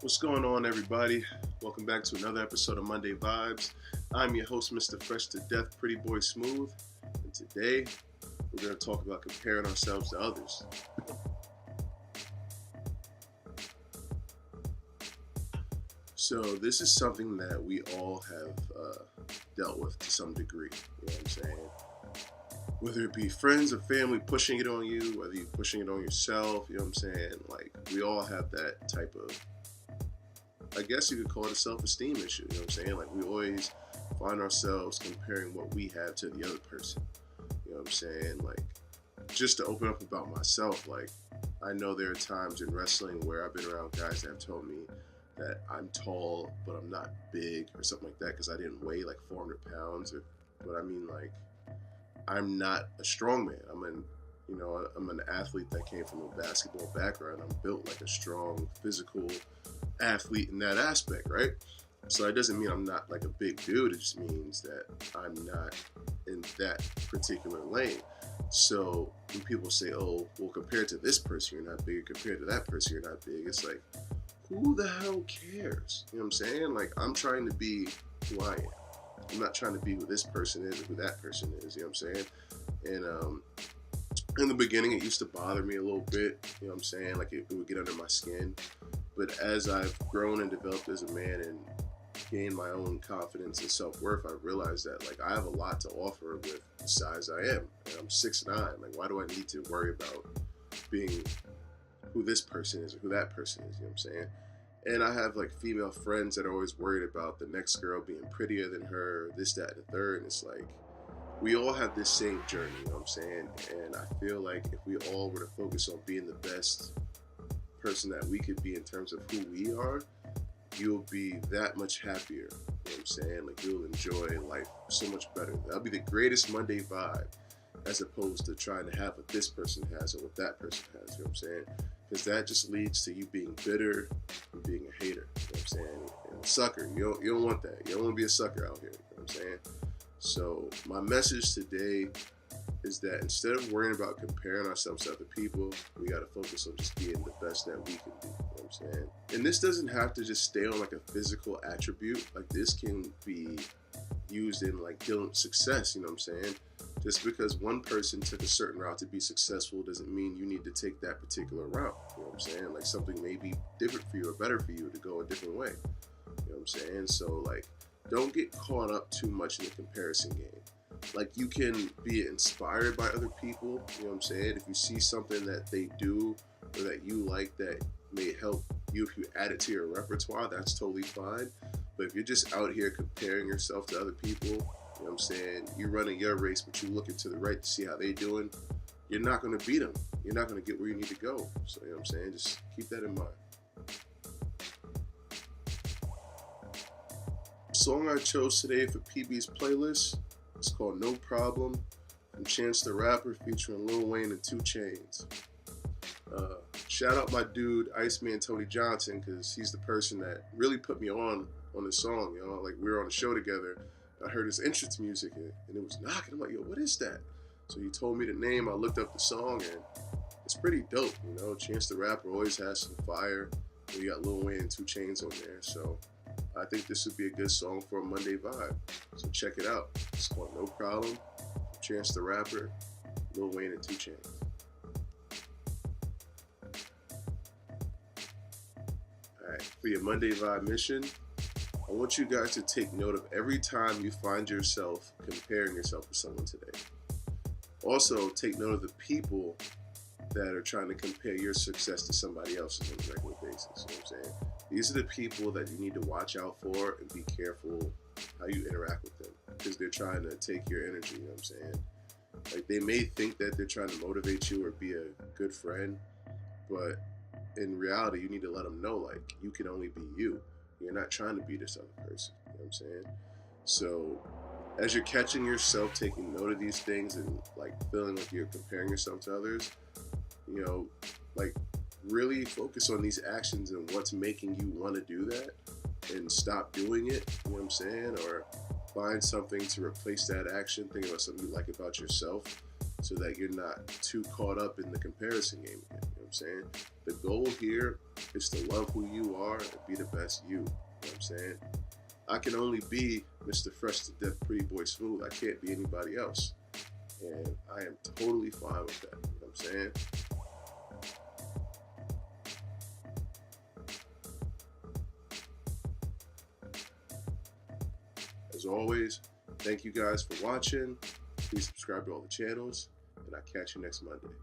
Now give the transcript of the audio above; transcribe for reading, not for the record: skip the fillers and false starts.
What's going on, everybody? Welcome back to another episode of Monday Vibes. I'm your host, Mr. Fresh to Death, Pretty Boy Smooth, and today we're going to talk about comparing ourselves to others. So this is something that we all have dealt with to some degree. You know what I'm saying? Whether it be friends or family pushing it on you, whether you're pushing it on yourself, you know what I'm saying? Like, we all have that type of, I guess you could call it a self-esteem issue, you know what I'm saying? Like, we always find ourselves comparing what we have to the other person, you know what I'm saying? Like, just to open up about myself, like, I know there are times in wrestling where I've been around guys that have told me that I'm tall, but I'm not big or something like that because I didn't weigh like 400 pounds. But I mean, like, I'm not a strong man. I'm an athlete that came from a basketball background. I'm built like a strong physical athlete in that aspect, right? So it doesn't mean I'm not like a big dude. It just means that I'm not in that particular lane. So when people say, oh, well, compared to this person, you're not big, compared to that person, you're not big, it's like, who the hell cares? You know what I'm saying? Like, I'm trying to be who I am. I'm not trying to be who this person is or who that person is, you know what I'm saying? And in the beginning, it used to bother me a little bit, you know what I'm saying? Like, it would get under my skin. But as I've grown and developed as a man and gained my own confidence and self-worth, I realized that, like, I have a lot to offer with the size I am. And I'm 6'9". Like, why do I need to worry about being who this person is or who that person is, you know what I'm saying? And I have like female friends that are always worried about the next girl being prettier than her, this, that, and the third. And it's like, we all have this same journey, you know what I'm saying? And I feel like if we all were to focus on being the best person that we could be in terms of who we are, you'll be that much happier, you know what I'm saying? Like, you'll enjoy life so much better. That'll be the greatest Monday vibe, as opposed to trying to have what this person has or what that person has, you know what I'm saying? Because that just leads to you being bitter and being a hater, you know what I'm saying? And a sucker. You don't want that. You don't want to be a sucker out here, you know what I'm saying? So my message today is that instead of worrying about comparing ourselves to other people, we got to focus on just being the best that we can be, you know what I'm saying? And this doesn't have to just stay on like a physical attribute. Like, this can be used in like dealing with success, you know what I'm saying? Just because one person took a certain route to be successful doesn't mean you need to take that particular route. You know what I'm saying? Like, something may be different for you or better for you to go a different way. You know what I'm saying? So, like, don't get caught up too much in the comparison game. Like, you can be inspired by other people, you know what I'm saying? If you see something that they do or that you like that may help you, if you add it to your repertoire, that's totally fine. But if you're just out here comparing yourself to other people, you know what I'm saying, you're running your race, but you're looking to the right to see how they're doing, you're not going to beat them. You're not going to get where you need to go. So, you know what I'm saying, just keep that in mind. The song I chose today for PB's playlist is called No Problem from Chance the Rapper featuring Lil Wayne and 2 Chainz. Shout out my dude Iceman Tony Johnson, because he's the person that really put me on this song. You know, like, we were on a show together. I heard his entrance music and it was knocking. I'm like, yo, what is that? So he told me the name. I looked up the song and it's pretty dope. You know, Chance the Rapper always has some fire. We got Lil Wayne and 2 Chainz on there. So I think this would be a good song for a Monday vibe. So check it out. It's called No Problem, Chance the Rapper, Lil Wayne and 2 Chainz. Alright, for your Monday vibe mission, I want you guys to take note of every time you find yourself comparing yourself to someone today. Also, take note of the people that are trying to compare your success to somebody else's on a regular basis. You know what I'm saying? These are the people that you need to watch out for and be careful how you interact with them, because they're trying to take your energy, you know what I'm saying? Like, they may think that they're trying to motivate you or be a good friend, but in reality, you need to let them know, like, you can only be you. You're not trying to be this other person, you know what I'm saying? So as you're catching yourself taking note of these things and like feeling like you're comparing yourself to others, you know, like, really focus on these actions and what's making you want to do that and stop doing it, you know what I'm saying? Or find something to replace that action. Think about something you like about yourself so that you're not too caught up in the comparison game again. You know what I'm saying? The goal here is to love who you are and be the best you. You know what I'm saying? I can only be Mr. Fresh to Death Pretty Boy Smooth. I can't be anybody else. And I am totally fine with that. You know what I'm saying? As always, thank you guys for watching. Please subscribe to all the channels, and I'll catch you next Monday.